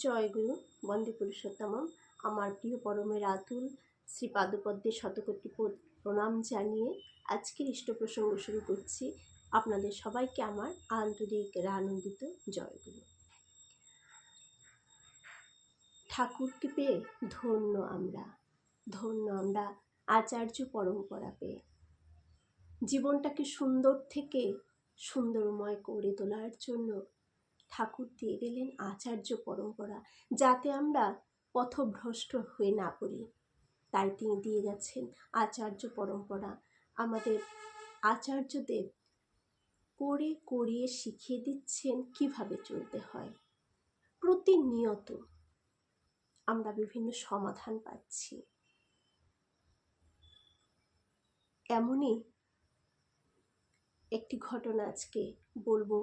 জয়গুরু বন্দে পুরুষোত্তমম। আমার প্রিয় পরমের আতুল শ্রী পাদপদ্মে শতকোটি প্রণাম জানিয়ে আজকের ইষ্ট প্রসঙ্গ শুরু করছি। আপনাদের সবাইকে আমার আন্তরিক আনন্দিত জয়গুরু। ঠাকুরকে পেয়ে ধন্য আমরা আচার্য পরম্পরা পেয়ে। জীবনটাকে সুন্দর থেকে সুন্দরময় করে তোলার জন্য ঠাকুর দিয়ে গেলেন আচার্য পরম্পরা, যাতে আমরা পথভ্রষ্ট হয়ে না পড়ি। তাই তিনি দিয়ে গেছেন আচার্য পরম্পরা। আমাদের আচার্যদেব করে করিয়ে শিখিয়ে দিচ্ছেন কিভাবে চলতে হয়। প্রতিনিয়ত আমরা বিভিন্ন সমাধান পাচ্ছি। এমনই একটি ঘটনা আজকে বলবো,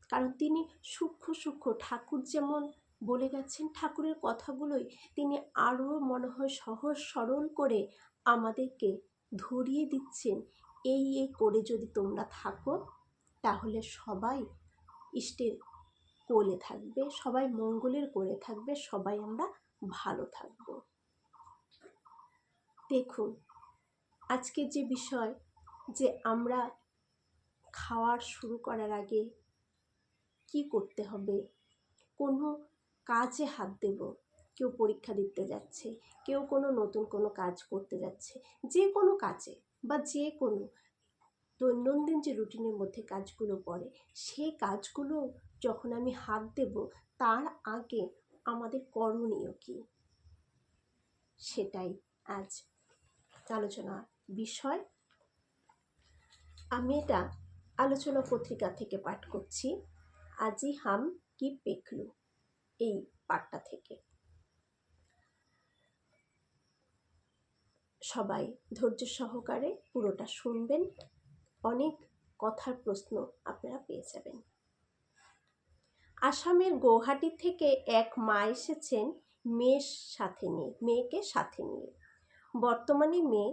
কারণ তিনি সূক্ষ্ম ঠাকুর যেমন বলে গেছেন, ঠাকুরের কথাগুলোই তিনি আরও মনে হয় সহজ সরল করে আমাদেরকে ধরিয়ে দিচ্ছেন। এই করে যদি তোমরা থাকো, তাহলে সবাই ইষ্টের কোলে থাকবে, সবাই মঙ্গলের কোলে থাকবে, সবাই আমরা ভালো থাকব। দেখুন, আজকে যে বিষয়, যে আমরা খাওয়ার শুরু করার আগে কি করতে হবে, কোনো কাজে হাত দেব, কেউ পরীক্ষা দিতে যাচ্ছে, কেউ কোনো নতুন কোনো কাজ করতে যাচ্ছে, যে কোনো কাজে বা যে কোনো দৈনন্দিন যে রুটিনের মধ্যে কাজগুলো পড়ে, সেই কাজগুলো যখন আমি হাত দেব, তার আগে আমাদের করণীয় কি, সেটাই আজ আলোচনার বিষয়। আমি এটা আলোচনা পত্রিকা থেকে পাঠ করছি, আজি হাম কি পেখলু, এই পাঠটা থেকে। সবাই ধৈর্য সহকারে পুরোটা শুনবেন, অনেক কথার প্রশ্ন আপনারা পেয়ে যাবেন। আসামের গৌহাটি থেকে এক মা এসেছেন মেয়েকে সাথে নিয়ে। বর্তমানে মেয়ে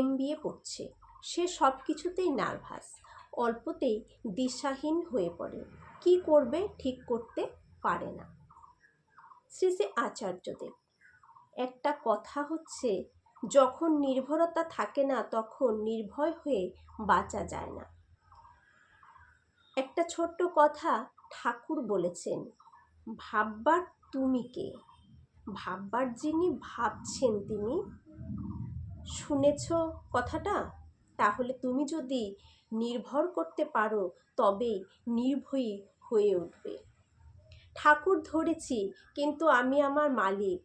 MBA পড়ছে। সে সব কিছুতেই নার্ভাস, অল্পতেই দিশাহীন হয়ে পড়ে, কি করবে ঠিক করতে পারে না। শ্রী শ্রী আচার্যদেব, একটা কথা হচ্ছে, যখন নির্ভরতা থাকে না, তখন নির্ভয় হয়ে বাঁচা যায় না। একটা ছোট্ট কথা ঠাকুর বলেছেন, ভাববার তুমি কে, ভাববার যিনি ভাবছেন তিনি। শুনেছ কথাটা? তাহলে তুমি যদি নির্ভর করতে পারো, তবেই নির্ভয়ী হয়ে উঠবে। ঠাকুর ধরেছি, কিন্তু আমি আমার মালিক,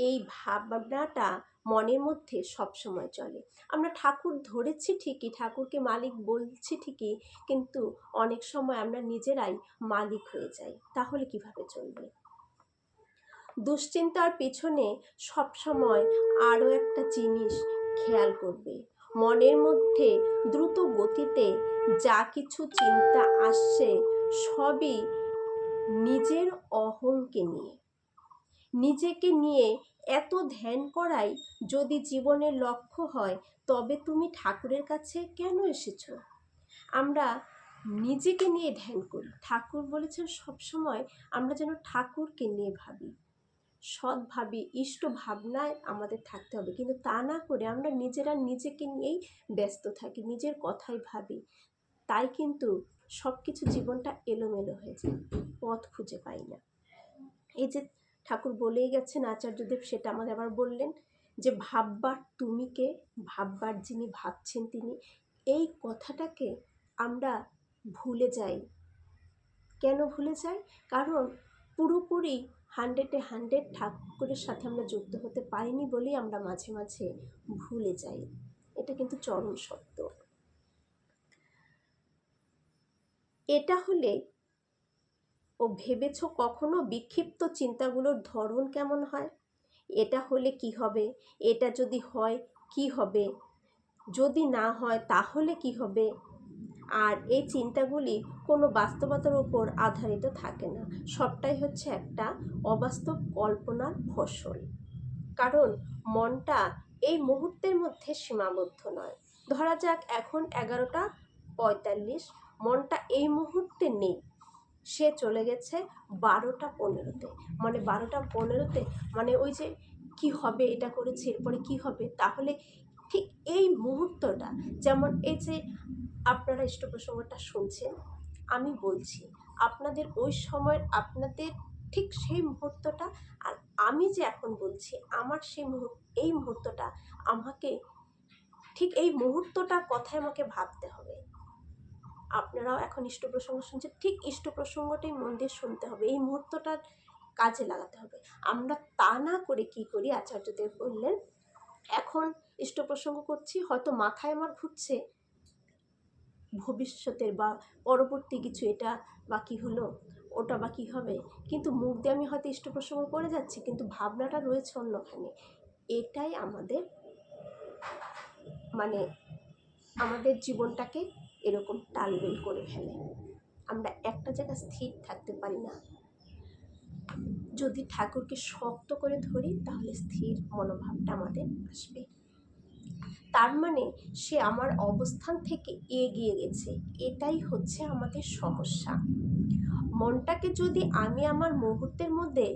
এই ভাবনাটা মনের মধ্যে সবসময় চলে। আমরা ঠাকুর ধরেছি ঠিকই, ঠাকুরকে মালিক বলছি ঠিকই, কিন্তু অনেক সময় আমরা নিজেরাই মালিক হয়ে যাই। তাহলে কিভাবে চলবে? দুশ্চিন্তার পেছনে সবসময় আরও একটা জিনিস খেয়াল করবে, মনের মধ্যে দ্রুত গতিতে যা কিছু চিন্তা আসছে, সবই নিজের অহংকে নিয়ে। নিজেকে নিয়ে এত ধ্যান করাই যদি জীবনের লক্ষ্য হয়, তবে তুমি ঠাকুরের কাছে কেন এসেছো? আমরা নিজেকে নিয়ে ধ্যান করি। ঠাকুর বলেছেন সবসময় আমরা যেন ঠাকুরকে নিয়ে ভাবি, সৎ ভাবি, ইষ্ট ভাবনায় আমাদের থাকতে হবে। কিন্তু তা না করে আমরা নিজেকে নিয়েই ব্যস্ত থাকি, নিজের কথাই ভাবি। তাই কিন্তু সব কিছু জীবনটা এলোমেলো হয়ে যায়, পথ খুঁজে পাই না। এই যে ঠাকুর বলেই গেছেন আচার্যদেব, সেটা আমাদের আবার বললেন যে ভাববার তুমি কে, ভাববার যিনি ভাবছেন তিনি। এই কথাটাকে আমরা ভুলে যাই। কেন ভুলে যাই? কারণ পুরোপুরি 100 ঠাকুরের সাথে আমরা যুক্ত হতে পারিনি বলেই আমরা মাঝে মাঝে ভুলে যাই। এটা কিন্তু চরম সত্য। এটা হলে ভেবেছ কখনো বিক্ষিপ্ত চিন্তাগুলোর ধরন কেমন হয়? এটা হলে কি হবে, এটা যদি হয় কি হবে, যদি না হয় তাহলে কি হবে? আর এই চিন্তাগুলি কোনো বাস্তবতার উপর আধারিত থাকে না, সবটাই হচ্ছে একটা অবাস্তব কল্পনার ফসল। কারণ মনটা এই মুহূর্তের মধ্যে সীমাবদ্ধ নয়। ধরা যাক এখন 11টা 45, মনটা এই মুহূর্তে নেই, সে চলে গেছে 12টা 15-তে, মানে 12টা 15-তে, মানে ওই যে কি হবে, এটা করেছি এরপরে কি হবে। তাহলে ঠিক এই মুহূর্তটা, যেমন এই যে আপনারা ইষ্ট প্রসঙ্গটা শুনছেন, আমি বলছি আপনাদের ওই সময় আপনাদের ঠিক সেই মুহূর্তটা, আর আমি যে এখন বলছি আমার সেই এই মুহূর্তটা, আমাকে ঠিক এই মুহূর্তটার কথাই আমাকে ভাবতে হবে। আপনারাও এখন ইষ্ট প্রসঙ্গ শুনছেন, ঠিক ইষ্ট প্রসঙ্গটাই মন দিয়ে শুনতে হবে, এই মুহূর্তটার কাজে লাগাতে হবে। আমরা তা না করে কি করি, আচার্যদেব বললেন এখন ইষ্ট প্রসঙ্গ করছি, হয়তো মাথায় আমার ঘুরছে ভবিষ্যতের বা পরবর্তী কিছু, এটা বা কী হলো, ওটা বা কী হবে, কিন্তু মুখ দিয়ে আমি হয়তো ইষ্ট প্রসঙ্গ করে যাচ্ছি, কিন্তু ভাবনাটা রয়েছে অন্যখানে। এটাই আমাদের মানে আমাদের জীবনটাকে এরকম টালবেল করে ফেলে। আমরা একটা জায়গায় স্থির থাকতে পারি না। যদি ঠাকুরকে শক্ত করে ধরি তাহলে স্থির মনোভাবটা আমাদের আসবে। তার মানে সে আমার অবস্থান থেকে এগিয়ে গেছে, এটাই হচ্ছে আমাদের সমস্যা। মনটাকে যদি আমি আমার মুহূর্তের মধ্যে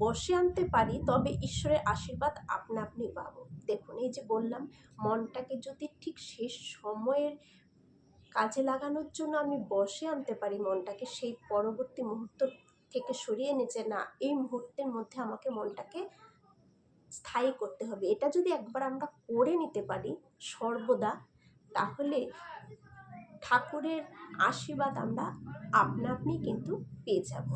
বসে আনতে পারি, তবে ঈশ্বরের আশীর্বাদ আপনা আপনি পাবো। দেখুন, এই যে বললাম, মনটাকে যদি ঠিক শেষ সময়ের কাজে লাগানোর জন্য আমি বসে আনতে পারি মনটাকে, সেই পরবর্তী মুহূর্ত থেকে সরিয়ে নিচে না, এই মুহূর্তের মধ্যে আমাকে মনটাকে স্থায়ী করতে হবে। এটা যদি একবার আমরা করে নিতে পারি সর্বদা, তাহলে ঠাকুরের আশীর্বাদ আমরা আপনা আপনি কিন্তু পেয়ে যাব।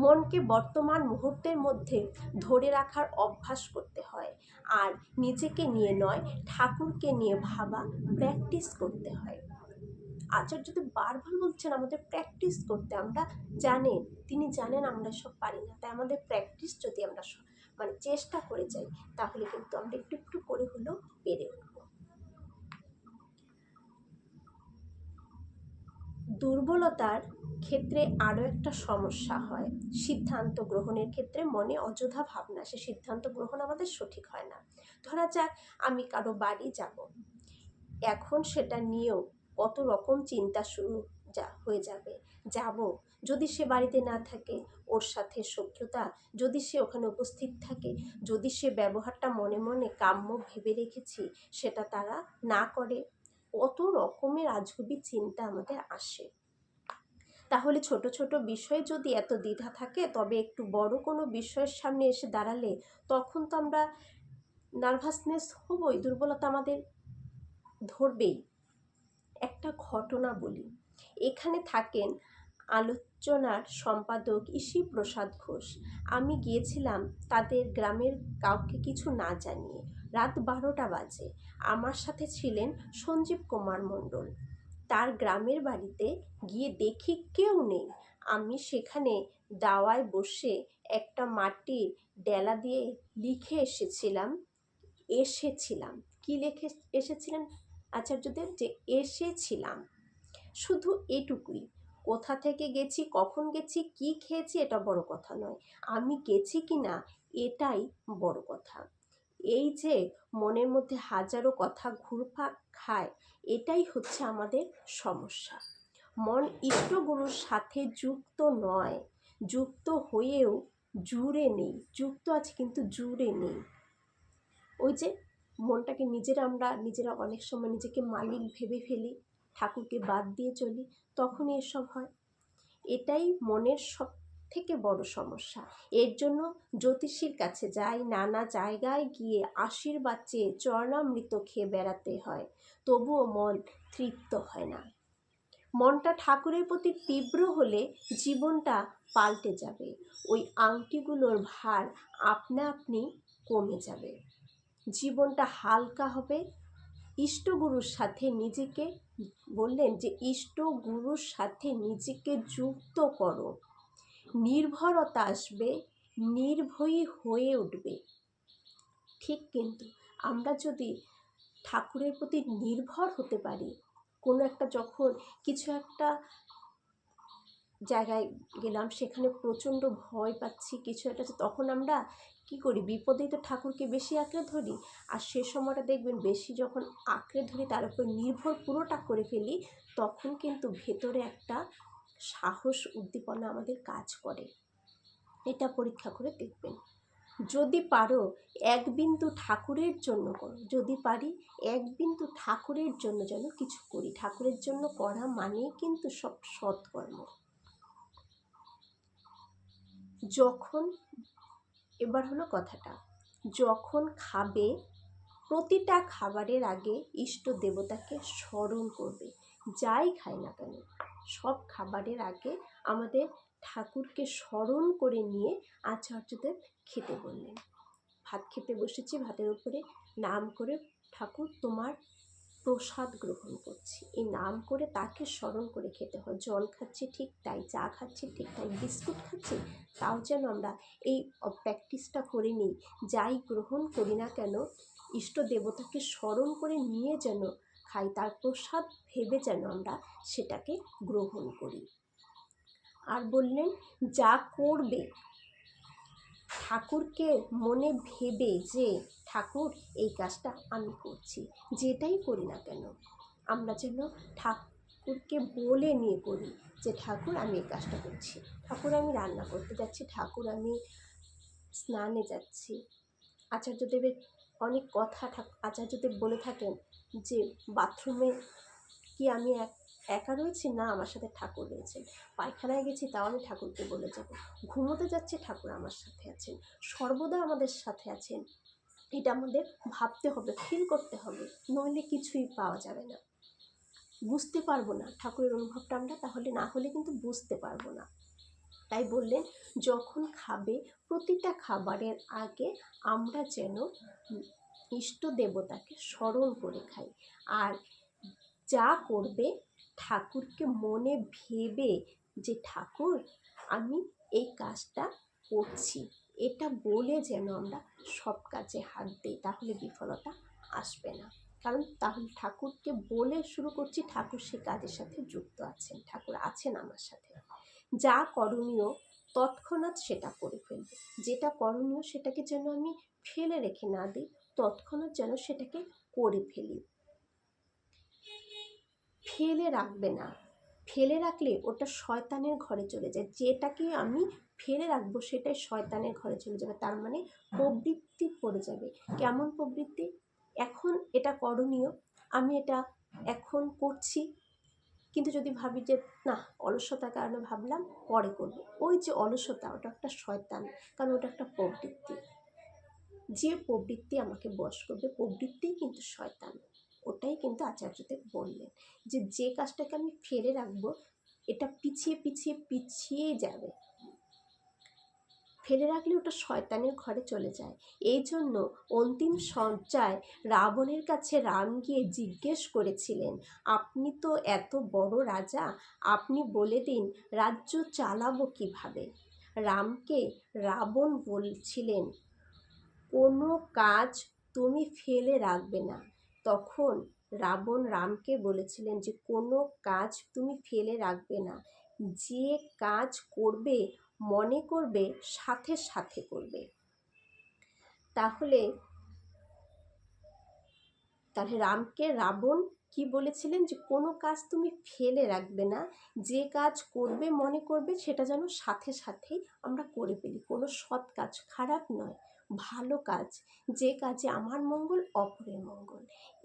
মনকে বর্তমান মুহূর্তের মধ্যে ধরে রাখার অভ্যাস করতে হয়, আর নিজেকে নিয়ে নয়, ঠাকুরকে নিয়ে ভাবা প্র্যাকটিস করতে হয়। আচার্যদেব বারবার বলছেন আমাদের প্র্যাকটিস করতে। আমরা জানেন, তিনি জানেন আমরা সব পারি না, তাই আমাদের প্র্যাকটিস যদি আমরা মানে চেষ্টা করে যাই, তাহলে কিন্তু আমরা একটু একটু করে হলেও পেরে উঠব। দুর্বলতার ক্ষেত্রে আরও একটা সমস্যা হয়, সিদ্ধান্ত গ্রহণের ক্ষেত্রে মনে অযথা ভাবনা, সে সিদ্ধান্ত গ্রহণ আমাদের সঠিক হয় না। ধরা যাক আমি কারো বাড়ি যাব, এখন সেটা নিয়েও কত রকম চিন্তা শুরু হয়ে যাবে। যাব, যদি সে বাড়িতে না থাকে, ওর সাথে শত্রুতা, যদি সে ওখানে উপস্থিত থাকে, যদি সে ব্যবহারটা মনে মনে কাম্য ভেবে রেখেছি সেটা তারা না করে, কত রকমের আজগুবি চিন্তা আমাদের আসে। তাহলে ছোট ছোট বিষয়ে যদি এত দ্বিধা থাকে, তবে একটু বড় কোনো বিষয়ের সামনে এসে দাঁড়ালে তখন তো আমরা নার্ভাসনেস হবই, দুর্বলতা আমাদের ধরবেই। একটা ঘটনা বলি, এখানে থাকেন আলোচনার সম্পাদক ইসি প্রসাদ ঘোষ। আমি গিয়েছিলাম তাদের গ্রামের কাউকে কিছু না জানিয়ে, রাত 12টা বাজে। আমার সাথে ছিলেন সঞ্জীব কুমার মণ্ডল। তার গ্রামের বাড়িতে গিয়ে দেখি কেউ নেই। আমি সেখানে দাওয়ায় বসে একটা মাটির ডেলা দিয়ে লিখে এসেছিলাম। কি লিখে এসেছিলেন আচার্যদেব? যে এসেছিলাম, শুধু এটুকুই। কোথা থেকে গেছি, কখন গেছি, কি খেয়েছি, এটা বড় কথা নয়, আমি গেছি কি না এটাই বড় কথা। এই যে মনের মধ্যে হাজারো কথা ঘুরপাক খায়, এটাই হচ্ছে আমাদের সমস্যা। মন ইষ্টগুরুর সাথে যুক্ত নয়, যুক্ত হয়েও জুড়ে নেই, যুক্ত আছে কিন্তু জুড়ে নেই। ওই যে মনটাকে নিজেরা অনেক সময় নিজেকে মালিক ভেবে ফেলি, ঠাকুরকে বাদ দিয়ে চলি, তখনই এসব হয়। এটাই মনের সব থেকে বড় সমস্যা। এর জন্য জ্যোতিষীর কাছে যাই, নানা জায়গায় গিয়ে আশীর্বাদ চেয়ে চরণামৃত খেয়ে বেড়াতে হয়, তবুও মন তৃপ্ত হয় না। মনটা ঠাকুরের প্রতি তীব্র হলে জীবনটা পাল্টে যাবে, ওই আংটিগুলোর ভার আপনা আপনি কমে যাবে, জীবনটা হালকা হবে। ইষ্টগুরুর সাথে নিজেকে বললেন যে ইষ্টগুরুর সাথে নিজেকে যুক্ত করো, নির্ভরতা আসবে, নির্ভয়ী হয়ে উঠবে। ঠিক, কিন্তু আমরা যদি ঠাকুরের প্রতি নির্ভর হতে পারি, কোনো একটা যখন কিছু একটা জায়গায় গেলাম, সেখানে প্রচণ্ড ভয় পাচ্ছি, কিছু একটা, তখন আমরা কি করি, বিপদেই তো ঠাকুরকে বেশি আঁকড়ে ধরি। আর সে সময়টা দেখবেন বেশি যখন আঁকড়ে ধরি, তার উপর নির্ভর পুরোটা করে ফেলি, তখন কিন্তু ভেতরে একটা সাহস উদ্দীপনা আমাদের কাজ করে। এটা পরীক্ষা করে দেখবেন। যদি পারো এক বিন্দু ঠাকুরের জন্য করো, যদি পারি এক বিন্দু ঠাকুরের জন্য যেন কিছু করি। ঠাকুরের জন্য করা মানেই কিন্তু সব সৎকর্ম। যখন, এবার হলো কথাটা, যখন খাবে প্রতিটা খাবারের আগে ইষ্ট দেবতাকে স্মরণ করবে। যাই খাই না কেন সব খাবারের আগে আমাদের ঠাকুরকে স্মরণ করে নিয়ে আচার্যদেব খেতে বললেন। ভাত খেতে বসেছি, ভাতের উপরে নাম করে ঠাকুর তোমার প্রসাদ গ্রহণ করছি, এই নাম করে তাকে স্মরণ করে খেতে হয়। জল খাচ্ছি ঠিক তাই, চা খাচ্ছি ঠিক তাই, বিস্কুট খাচ্ছি তাও যেন আমরা এই প্র্যাকটিসটা করে নিই। যাই গ্রহণ করি না কেন ইষ্ট দেবতাকে স্মরণ করে নিয়ে যেন খাই, তার প্রসাদ ভেবে যেন আমরা সেটাকে গ্রহণ করি। আর বললেন যা করবে ঠাকুরকে মনে ভেবে যে ঠাকুর এই কাজটা আমি করছি, যেটাই করি না কেন আমরা যেন ঠাকুরকে বলে নিয়ে করি যে ঠাকুর আমি এই কাজটা করছি, ঠাকুর আমি রান্না করতে যাচ্ছি, ঠাকুর আমি স্নানে যাচ্ছি। আচার্যদেবের অনেক কথা আচার্যদেব বলে থাকেন যে বাথরুমে কি আমি একা রয়েছি, না আমার সাথে ঠাকুর রয়েছেন। পায়খানায় গেছি তাও আমি ঠাকুরকে বলে যাব। ঘুমোতে যাচ্ছি ঠাকুর আমার সাথে আছেন, সর্বদা আমাদের সাথে আছেন। এটা আমাদের ভাবতে হবে, ফিল করতে হবে, নইলে কিছুই পাওয়া যাবে না, বুঝতে পারবো না ঠাকুরের অনুভবটা আমরা, তাহলে না হলে কিন্তু বুঝতে পারবো না। তাই বললেন যখন খাবে প্রতিটা খাবারের আগে আমরা যেন ইষ্ট দেবতাকে স্মরণ করে খাই। আর যা করবে ঠাকুরকে মনে ভেবে যে ঠাকুর আমি এই কাজটা করছি, এটা বলে যেন আমরা সব কাজে হাত দিই, তাহলে বিফলতা আসবে না। কারণ তাহলে ঠাকুরকে বলে শুরু করছি, ঠাকুর সে কাজের সাথে যুক্ত আছেন, ঠাকুর আছেন আমার সাথে। যা করণীয় তৎক্ষণাৎ সেটা করে ফেলবে, যেটা করণীয় সেটাকে যেন আমি ফেলে রেখে না দিই, তৎক্ষণাৎ যেন সেটাকে করে ফেলি। ফেলে রাখবে না, ফেলে রাখলে ওটা শয়তানের ঘরে চলে যায়। যেটাকে আমি ফেলে রাখবো সেটাই শয়তানের ঘরে চলে যাবে, তার মানে প্রবৃত্তি পড়ে যাবে। কেমন প্রবৃত্তি? এখন এটা করণীয়, আমি এটা এখন করছি, কিন্তু যদি ভাবি যে না অলসতার কারণে ভাবলাম পরে করবো, ওই যে অলসতা ওটা একটা শয়তান, কারণ ওটা একটা প্রবৃত্তি। যে প্রবৃত্তি আমাকে বশ করবে প্রবৃত্তিই কিন্তু শয়তান। ওটাই কিন্তু আচার্যদেব বললেন যে যে কাজটাকে আমি ফেলে রাখবো এটা পিছিয়ে পিছিয়ে পিছিয়ে যাবে, ফেলে রাখলে ওটা শয়তানের ঘরে চলে যায়। এই জন্য অন্তিম সজ্জায় রাবণের কাছে রাম গিয়ে জিজ্ঞেস করেছিলেন আপনি তো এত বড় রাজা, আপনি বলে দিন রাজ্য চালাবো কিভাবে। রামকে রাবণ বলছিলেন কোনো কাজ তুমি ফেলে রাখবে না। তখন রাবণ রামকে বলেছিলেন যে কোনো কাজ তুমি ফেলে রাখবে না, যে কাজ করবে মনে করবে সাথে সাথে করবে। তাহলে রামকে রাবণ কি বলেছিলেন যে কোনো কাজ তুমি ফেলে রাখবে না, যে কাজ করবে মনে করবে সেটা যেন সাথে সাথেই আমরা করে ফেলি। কোনো সৎ কাজ, খারাপ নয়, ভালো কাজ, যে কাজে আমার মঙ্গল অপরের মঙ্গল,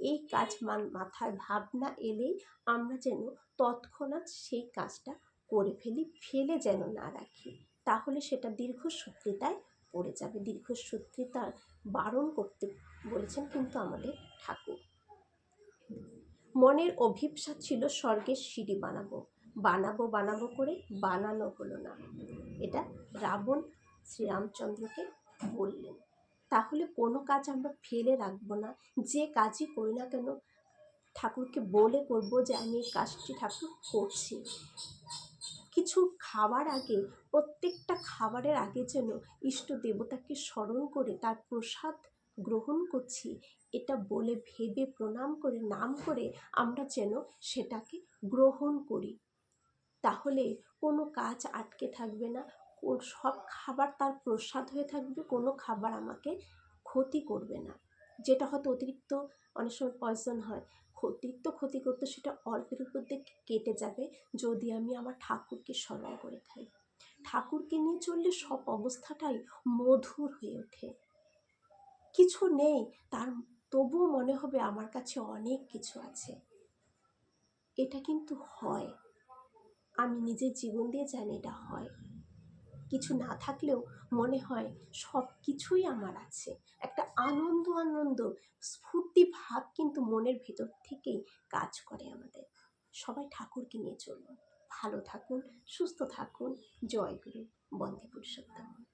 এই কাজ মাথায় ভাবনা এলেই আমরা যেন তৎক্ষণাৎ সেই কাজটা করে ফেলি, ফেলে যেন না রাখি, তাহলে সেটা দীর্ঘসূত্রিতায় পড়ে যাবে। দীর্ঘসূত্রিতার বারণ করতে বলেছেন কিন্তু আমাদের ঠাকুর। মনের অভিপ্সা ছিল স্বর্গের সিঁড়ি বানাবো, বানাবো বানাবো করে বানানো হলো না, এটা রাবণ শ্রীরামচন্দ্রকে বললেন। তাহলে কোনো কাজ আমরা ফেলে রাখবো না, যে কাজই করি না কেন ঠাকুরকে বলে করব যে আমি এই কাজটি ঠাকুর করছি। কিছু খাবার আগে, প্রত্যেকটা খাবারের আগে যেন ইষ্ট দেবতাকে স্মরণ করে তার প্রসাদ গ্রহণ করছি, এটা বলে ভেবে প্রণাম করে নাম করে আমরা যেন সেটাকে গ্রহণ করি, তাহলে কোনো কাজ আটকে থাকবে না, সব খাবার তার প্রসাদ হয়ে থাকবে, কোনো খাবার আমাকে ক্ষতি করবে না। যেটা হয়তো অতিরিক্ত অনেক সময় পয়জন হয়, অতিরিক্ত ক্ষতি করতো সেটা অল্পের উপর দিয়ে কেটে যাবে যদি আমি আমার ঠাকুরকে স্মরণ করে থাকি। ঠাকুরকে নিয়ে চললে সব অবস্থাটাই মধুর হয়ে ওঠে। কিছু নেই, তার তবুও মনে হবে আমার কাছে অনেক কিছু আছে। এটা কিন্তু হয়, আমি নিজের জীবন দিয়ে জানি এটা হয়। কিছু না থাকলেও মনে হয় সব কিছুই আমার আছে। একটা আনন্দ আনন্দ স্ফূর্তি ভাব কিন্তু মনের ভেতর থেকেই কাজ করে আমাদের। সবাই ঠাকুরকে নিয়ে চলুন, ভালো থাকুন, সুস্থ থাকুন। জয় গুরু, বন্দে পুরুষোত্তম।